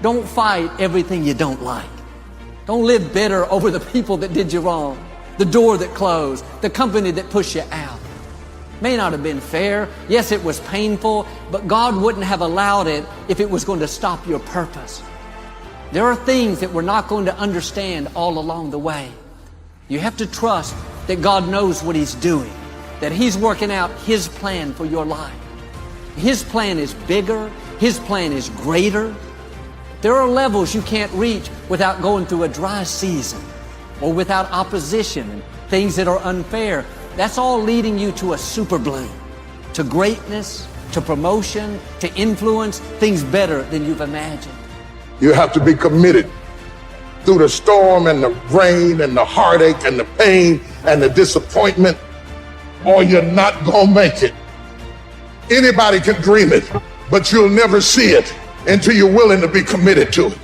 Don't fight everything you don't like. Don't live bitter over the people that did you wrong, the door that closed, the company that pushed you out. May not have been fair. Yes, it was painful, but God wouldn't have allowed it if it was going to stop your purpose. There are things that we're not going to understand all along the way. You have to trust that God knows what He's doing, that He's working out His plan for your life. His plan is bigger. His plan is greater. There are levels you can't reach without going through a dry season or without opposition and things that are unfair. That's all leading you to a super bloom, to greatness, to promotion, to influence, things better than you've imagined. You have to be committed through the storm and the rain and the heartache and the pain and the disappointment, or you're not gonna make it. Anybody can dream it, but you'll never see it until you're willing to be committed to it.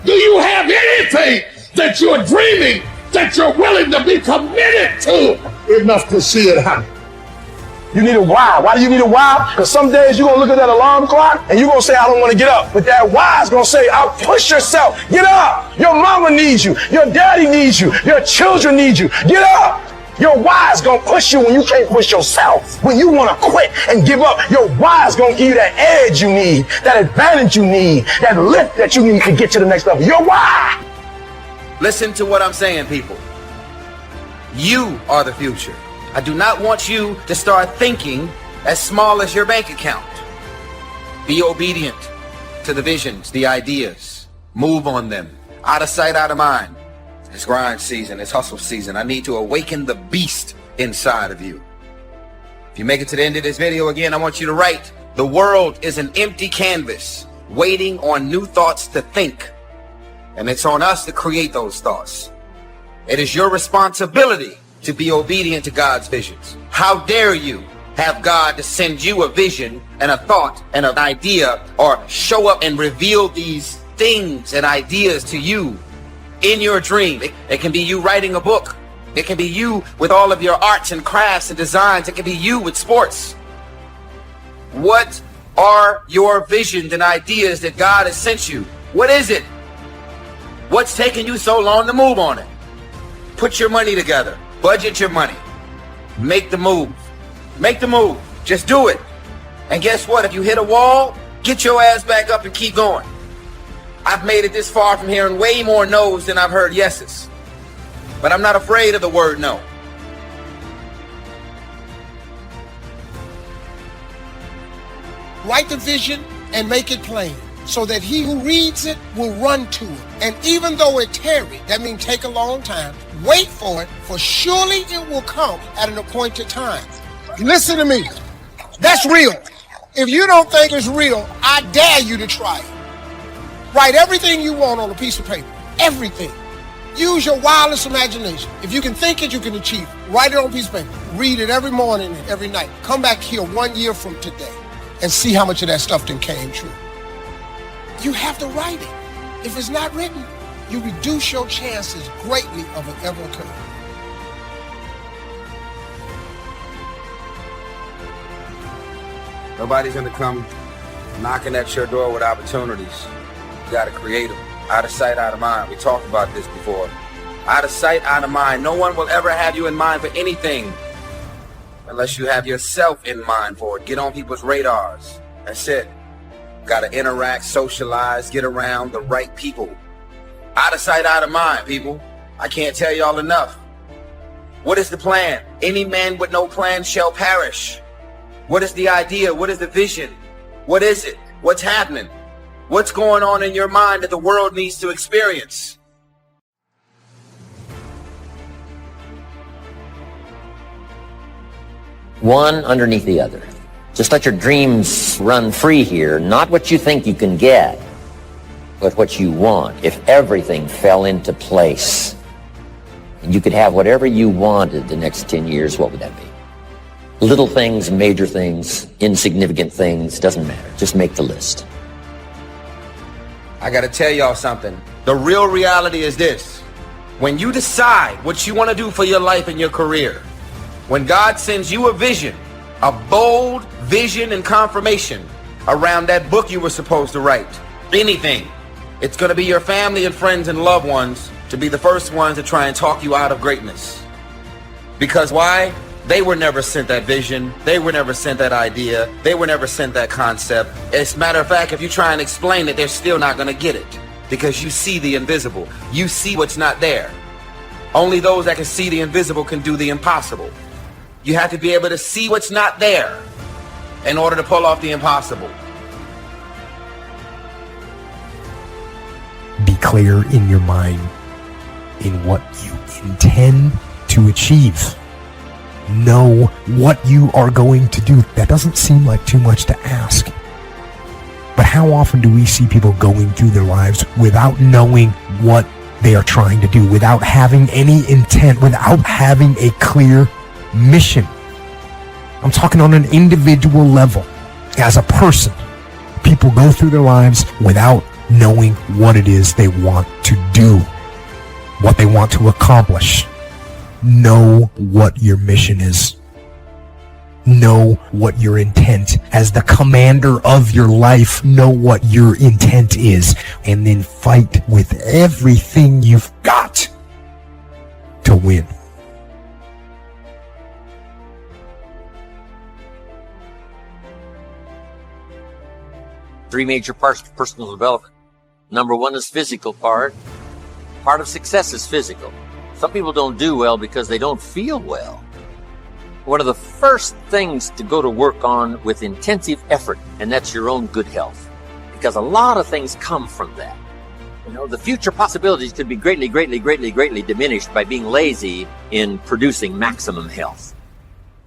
Do you have anything that you're dreaming that you're willing to be committed to enough to see it happen? You need a why. Why do you need a why? Because some days you're going to look at that alarm clock and you're going to say, I don't want to get up. But that why is going to say, I'll push yourself. Get up. Your mama needs you. Your daddy needs you. Your children need you. Get up. Your why is going to push you when you can't push yourself. When you want to quit and give up, your why is going to give you that edge you need, that advantage you need, that lift that you need to get to the next level. Your why. Listen to what I'm saying, people. You are the future. I do not want you to start thinking as small as your bank account. Be obedient to the visions, the ideas. Move on them. Out of sight, out of mind. It's grind season, it's hustle season. I need to awaken the beast inside of you. If you make it to the end of this video again, I want you to write, the world is an empty canvas waiting on new thoughts to think. And it's on us to create those thoughts. It is your responsibility to be obedient to God's visions. How dare you have God to send you a vision and a thought and an idea, or show up and reveal these things and ideas to you in your dream. It can be you writing a book. It can be you with all of your arts and crafts and designs. It can be you with sports. What are your visions and ideas that God has sent you? What is it? What's taking you so long to move on it? Put your money together. Budget your money. Make the move. Make the move. Just do it. And guess what? If you hit a wall, get your ass back up and keep going. I've made it this far from hearing way more no's than I've heard yeses. But I'm not afraid of the word no. Write the vision and make it plain, so that he who reads it will run to it. And even though it tarry, that means take a long time, wait for it, for surely it will come at an appointed time. Listen to me. That's real. If you don't think it's real, I dare you to try it. Write everything you want on a piece of paper. Everything. Use your wildest imagination. If you can think it, you can achieve it. Write it on a piece of paper. Read it every morning and every night. Come back here 1 year from today and see how much of that stuff then came true. You have to write it. If it's not written, you reduce your chances greatly of it ever occurring. Nobody's going to come knocking at your door with opportunities. You got to create them. Out of sight, out of mind. We talked about this before. Out of sight, out of mind. No one will ever have you in mind for anything unless you have yourself in mind for it. Get on people's radars. That's it. Got to interact, socialize, get around the right people. Out of sight, out of mind, people. I can't tell y'all enough. What is the plan? Any man with no plan shall perish. What is the idea? What is the vision? What is it? What's happening? What's going on in your mind that the world needs to experience? One underneath the other. Just let your dreams run free here. Not what you think you can get, but what you want. If everything fell into place and you could have whatever you wanted the next 10 years, what would that be? Little things, major things, insignificant things, doesn't matter. Just make the list. I gotta tell y'all something. The real reality is this. When you decide what you want to do for your life and your career, when God sends you a vision, a bold vision and confirmation around that book you were supposed to write, anything, It's going to be your family and friends and loved ones to be the first ones to try and talk you out of greatness. Because why? They were never sent that vision. They were never sent that idea. They were never sent that concept. As a matter of fact, if you try and explain it, they're still not going to get it. Because you see the invisible. You see what's not there. Only those that can see the invisible can do the impossible. You have to be able to see what's not there in order to pull off the impossible. Be clear in your mind in what you intend to achieve. Know what you are going to do. That doesn't seem like too much to ask. But how often do we see people going through their lives without knowing what they are trying to do, without having any intent, without having a clear mission? I'm talking on an individual level. As a person, people go through their lives without knowing what it is they want to do, what they want to accomplish. Know what your mission is. Know what your intent, as the commander of your life, know what your intent is, and then fight with everything you've got to win. Three major parts of personal development. Number one is physical part. Part of success is physical. Some people don't do well because they don't feel well. One of the first things to go to work on with intensive effort, and that's your own good health. Because a lot of things come from that. You know, the future possibilities could be greatly diminished by being lazy in producing maximum health.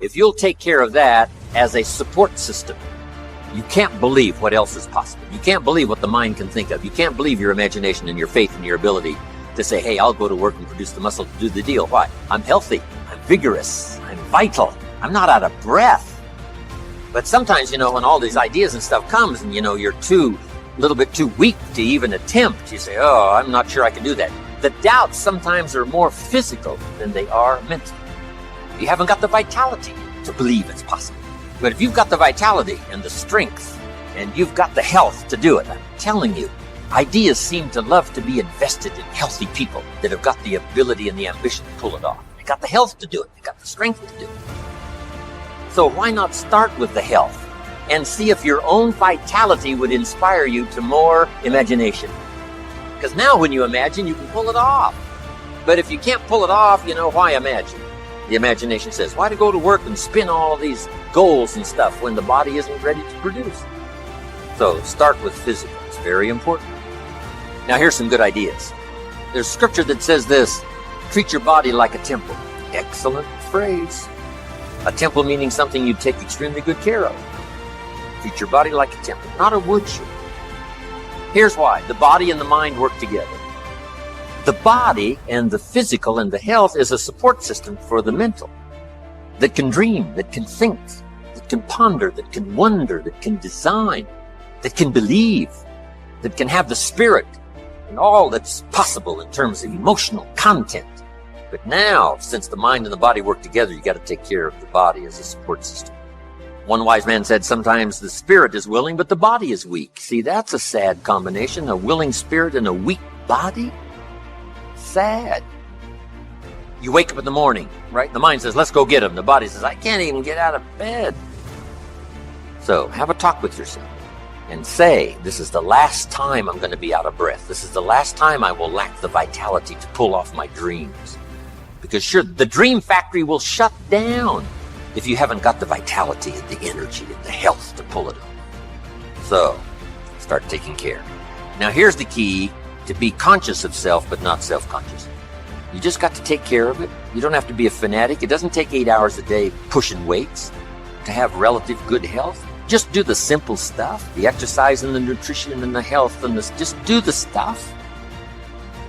If you'll take care of that as a support system, you can't believe what else is possible. You can't believe what the mind can think of. You can't believe your imagination and your faith and your ability to say, hey, I'll go to work and produce the muscle to do the deal. Why? I'm healthy. I'm vigorous. I'm vital. I'm not out of breath. But sometimes, you know, when all these ideas and stuff comes and, you know, you're a little bit too weak to even attempt, you say, oh, I'm not sure I can do that. The doubts sometimes are more physical than they are mental. You haven't got the vitality to believe it's possible. But if you've got the vitality and the strength and you've got the health to do it, I'm telling you, ideas seem to love to be invested in healthy people that have got the ability and the ambition to pull it off. They got the health to do it. They got the strength to do it. So why not start with the health and see if your own vitality would inspire you to more imagination? Because now when you imagine, you can pull it off. But if you can't pull it off, you know, why imagine? The imagination says, why to go to work and spin all of these goals and stuff when the body isn't ready to produce? So start with physical. It's very important. Now here's some good ideas. There's scripture that says this: treat your body like a temple. Excellent phrase. A temple meaning something you take extremely good care of. Treat your body like a temple, not a woodshed. Here's why. The body and the mind work together. The body and the physical and the health is a support system for the mental that can dream, that can think, that can ponder, that can wonder, that can design, that can believe, that can have the spirit and all that's possible in terms of emotional content. But now, since the mind and the body work together, you got to take care of the body as a support system. One wise man said sometimes the spirit is willing, but the body is weak. See, that's a sad combination, a willing spirit and a weak body. Sad. You wake up in the morning, right? The mind says, let's go get him. The body says, I can't even get out of bed. So have a talk with yourself and say, this is the last time I'm going to be out of breath. This is the last time I will lack the vitality to pull off my dreams. Because sure, the dream factory will shut down if you haven't got the vitality and the energy and the health to pull it off. So start taking care. Now here's the key to be conscious of self, but not self-conscious. You just got to take care of it. You don't have to be a fanatic. It doesn't take 8 hours a day pushing weights to have relative good health. Just do the simple stuff, the exercise and the nutrition and the health and this. Just do the stuff.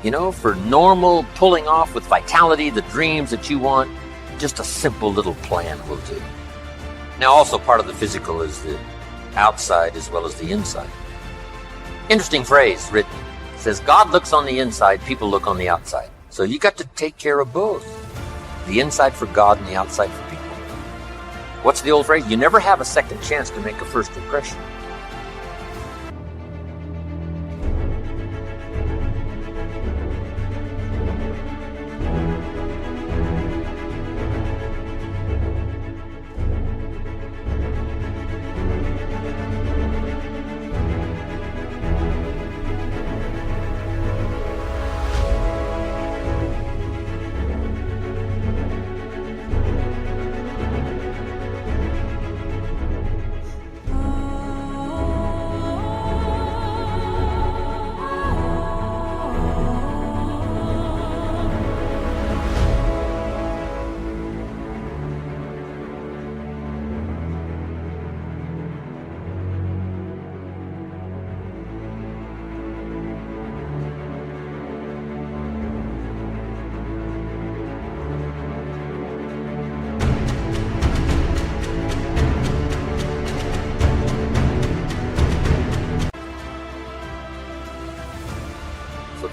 You know, for normal pulling off with vitality, the dreams that you want, just a simple little plan will do. Now also part of the physical is the outside as well as the inside. Interesting phrase written. It says, God looks on the inside, people look on the outside. So you got to take care of both. The inside for God and the outside for people. What's the old phrase? You never have a second chance to make a first impression.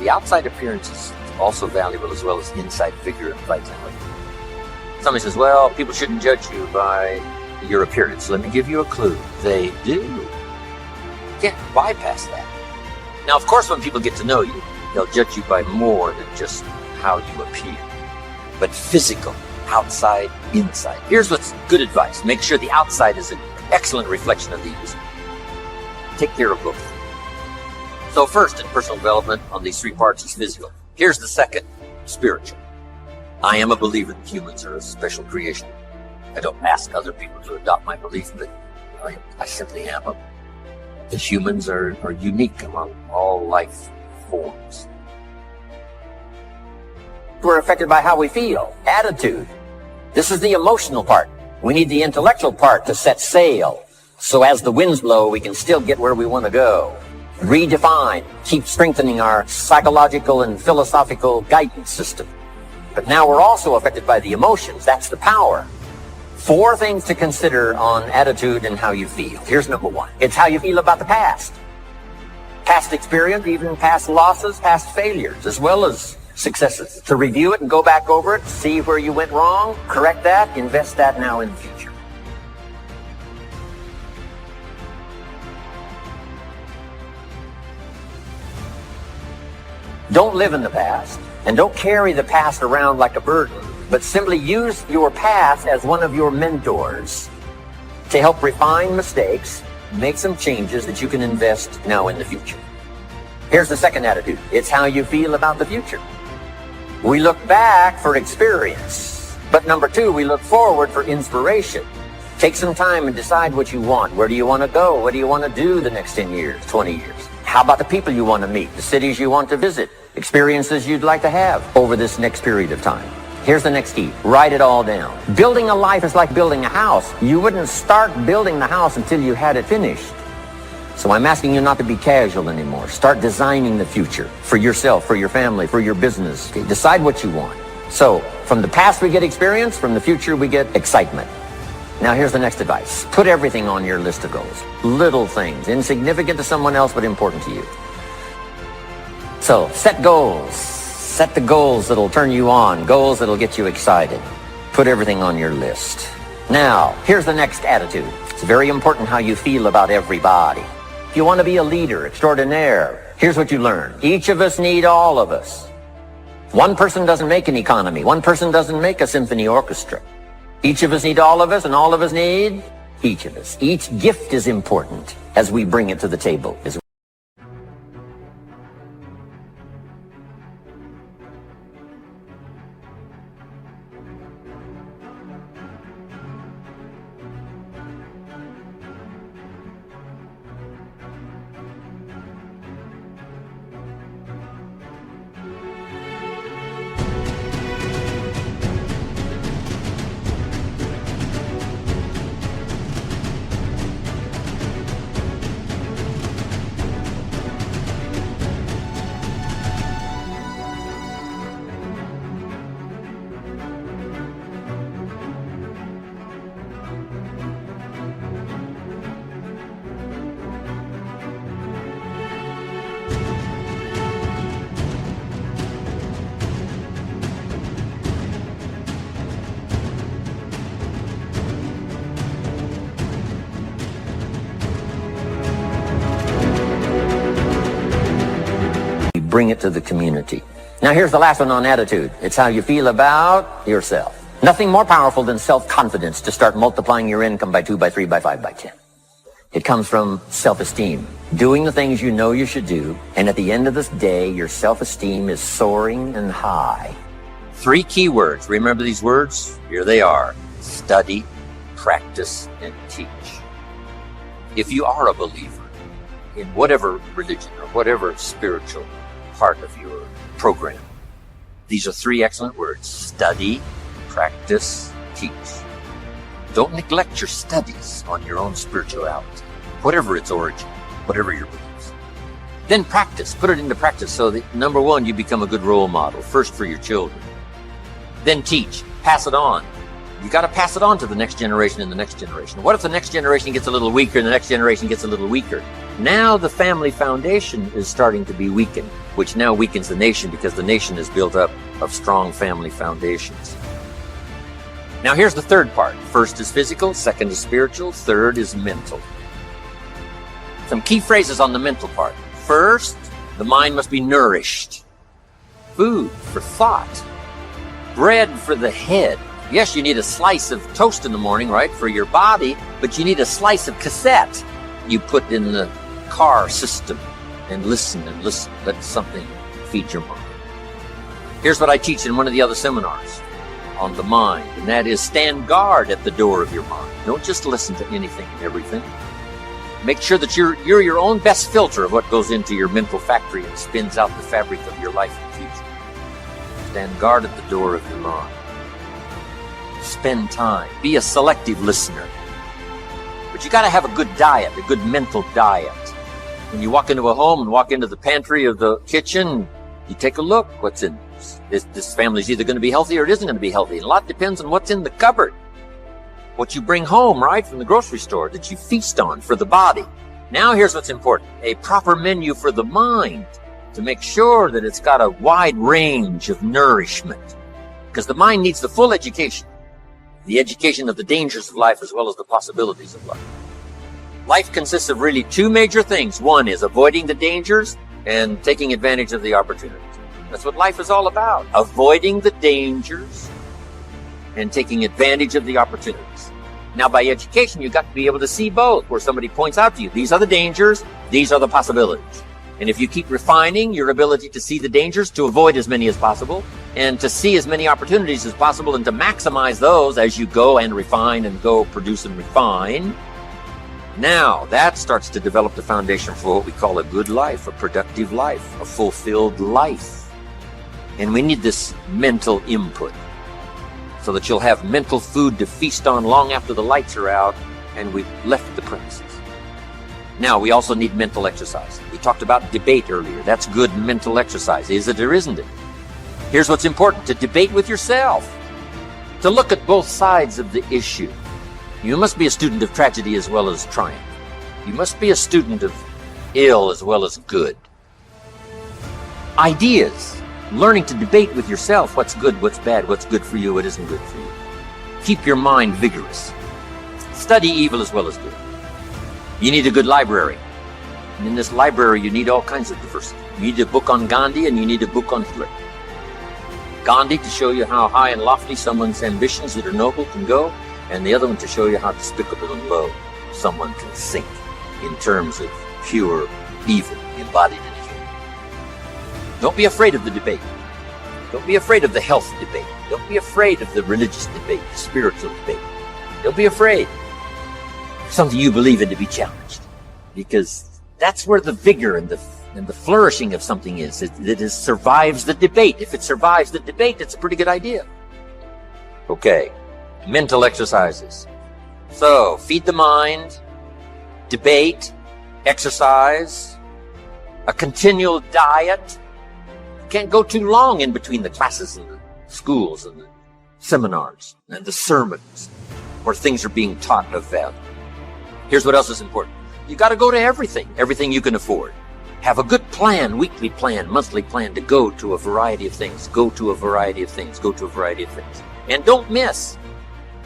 the outside appearance is also valuable as well as inside vigor and vitality. Somebody says, well, people shouldn't judge you by your appearance. Let me give you a clue. They do. You can't bypass that. Now, of course, when people get to know you, they'll judge you by more than just how you appear. But physical, outside, inside. Here's what's good advice. Make sure the outside is an excellent reflection of the inside. Take care of both. So first, in personal development, on these three parts is physical. Here's the second, spiritual. I am a believer that humans are a special creation. I don't ask other people to adopt my belief, but I simply am. That humans are unique among all life forms. We're affected by how we feel, attitude. This is the emotional part. We need the intellectual part to set sail. So as the winds blow, we can still get where we want to go. Redefine, keep strengthening our psychological and philosophical guidance system. But now we're also affected by the emotions. That's the power. 4 things to consider on attitude and how you feel. Here's number 1. It's how you feel about the past. Past experience, even past losses, past failures, as well as successes. To review it and go back over it, see where you went wrong, correct that, invest that now in the future. Don't live in the past, and don't carry the past around like a burden, but simply use your past as one of your mentors to help refine mistakes, make some changes that you can invest now in the future. Here's the second attitude. It's how you feel about the future. We look back for experience, but number 2, we look forward for inspiration. Take some time and decide what you want. Where do you want to go? What do you want to do the next 10 years, 20 years? How about the people you want to meet, the cities you want to visit, experiences you'd like to have over this next period of time? Here's the next key. Write it all down. Building a life is like building a house. You wouldn't start building the house until you had it finished. So I'm asking you not to be casual anymore. Start designing the future for yourself, for your family, for your business. Okay? Decide what you want. So from the past we get experience, from the future we get excitement. Now here's the next advice. Put everything on your list of goals. Little things, insignificant to someone else but important to you. So set goals. Set the goals that'll turn you on, goals that'll get you excited. Put everything on your list. Now, here's the next attitude. It's very important how you feel about everybody. If you want to be a leader extraordinaire, here's what you learn. Each of us need all of us. One person doesn't make an economy. One person doesn't make a symphony orchestra. Each of us need all of us, and all of us need each of us. Each gift is important as we bring it to the table. Bring it to the community. Now here's the last one on attitude. It's how you feel about yourself. Nothing more powerful than self-confidence to start multiplying your income by 2, by 3, by 5, by 10. It comes from self-esteem. Doing the things you know you should do, and at the end of this day, your self-esteem is soaring and high. 3 key words. Remember these words? Here they are. Study, practice, and teach. If you are a believer in whatever religion or whatever spiritual part of your program, these are 3 excellent words. Study, practice, teach. Don't neglect your studies on your own spirituality, whatever its origin, whatever your beliefs. Then practice. Put it into practice so that, number 1, you become a good role model, first for your children. Then teach. Pass it on. You got to pass it on to the next generation and the next generation. What if the next generation gets a little weaker and the next generation gets a little weaker? Now the family foundation is starting to be weakened, which now weakens the nation because the nation is built up of strong family foundations. Now here's the third part. First is physical, second is spiritual, third is mental. Some key phrases on the mental part. First, the mind must be nourished. Food for thought. Bread for the head. Yes, you need a slice of toast in the morning, right, for your body, but you need a slice of cassette you put in the car system and listen. Let something feed your mind. Here's what I teach in one of the other seminars on the mind, and that is stand guard at the door of your mind. Don't just listen to anything and everything. Make sure that you're your own best filter of what goes into your mental factory and spins out the fabric of your life and future. Stand guard at the door of your mind. Spend time. Be a selective listener. But you got to have a good diet, a good mental diet. When you walk into a home and walk into the pantry of the kitchen, you take a look. What's in this? This family's either going to be healthy or it isn't going to be healthy. And a lot depends on what's in the cupboard. What you bring home, right, from the grocery store that you feast on for the body. Now here's what's important. A proper menu for the mind to make sure that it's got a wide range of nourishment. Because the mind needs the full education. The education of the dangers of life as well as the possibilities of life. Life consists of really two major things. One is avoiding the dangers and taking advantage of the opportunities. That's what life is all about. Avoiding the dangers and taking advantage of the opportunities. Now, by education, you've got to be able to see both, where somebody points out to you, these are the dangers, these are the possibilities. And if you keep refining your ability to see the dangers, to avoid as many as possible, and to see as many opportunities as possible, and to maximize those as you go and refine and go produce and refine, now that starts to develop the foundation for what we call a good life, a productive life, a fulfilled life. And we need this mental input so that you'll have mental food to feast on long after the lights are out and we've left the premises. Now, we also need mental exercise. We talked about debate earlier. That's good mental exercise. Is it or isn't it? Here's what's important. To debate with yourself. To look at both sides of the issue. You must be a student of tragedy as well as triumph. You must be a student of ill as well as good. Ideas. Learning to debate with yourself. What's good, what's bad, what's good for you, what isn't good for you. Keep your mind vigorous. Study evil as well as good. You need a good library. And in this library, you need all kinds of diversity. You need a book on Gandhi and you need a book on Hitler. Gandhi to show you how high and lofty someone's ambitions that are noble can go, and the other one to show you how despicable and low someone can sink in terms of pure evil embodied in a human. Don't be afraid of the debate. Don't be afraid of the health debate. Don't be afraid of the religious debate, the spiritual debate. Don't be afraid of something you believe in to be challenged, because that's where the vigor and the flourishing of something is. It survives the debate. If it survives the debate, it's a pretty good idea. Okay, mental exercises. So, feed the mind, debate, exercise, a continual diet. You can't go too long in between the classes and the schools and the seminars and the sermons where things are being taught of value. Here's what else is important. You got to go to everything you can afford. Have a good plan, weekly plan, monthly plan to go to a variety of things. Go to a variety of things. Go to a variety of things. And don't miss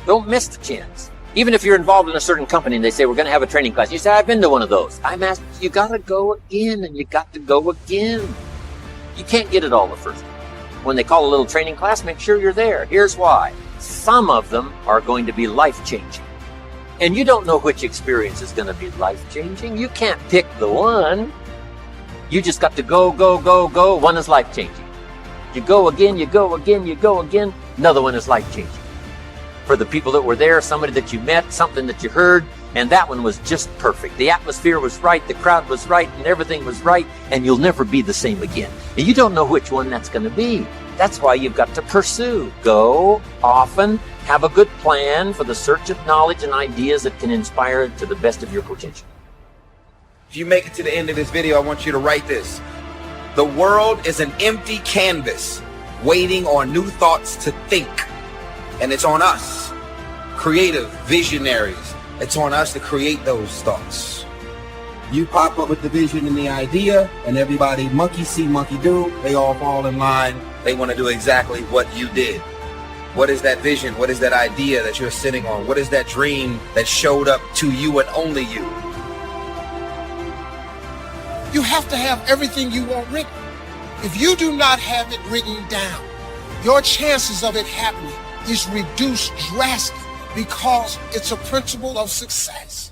the chance. Even if you're involved in a certain company and they say, we're going to have a training class. You say, I've been to one of those. I'm asked, you got to go again and you got to go again. You can't get it all the first time. When they call a little training class, make sure you're there. Here's why. Some of them are going to be life-changing. And you don't know which experience is going to be life-changing. You can't pick the one. You just got to go, go, go, go. One is life-changing. You go again, you go again, you go again. Another one is life-changing. For the people that were there, somebody that you met, something that you heard, and that one was just perfect. The atmosphere was right, the crowd was right, and everything was right, and you'll never be the same again. And you don't know which one that's going to be. That's why you've got to pursue. Go often. Have a good plan for the search of knowledge and ideas that can inspire to the best of your potential. If you make it to the end of this video, I want you to write this. The world is an empty canvas waiting on new thoughts to think. And it's on us, creative visionaries. It's on us to create those thoughts. You pop up with the vision and the idea, and everybody monkey see, monkey do. They all fall in line. They want to do exactly what you did. What is that vision? What is that idea that you're sitting on? What is that dream that showed up to you and only you? You have to have everything you want written. If you do not have it written down, your chances of it happening is reduced drastically because it's a principle of success.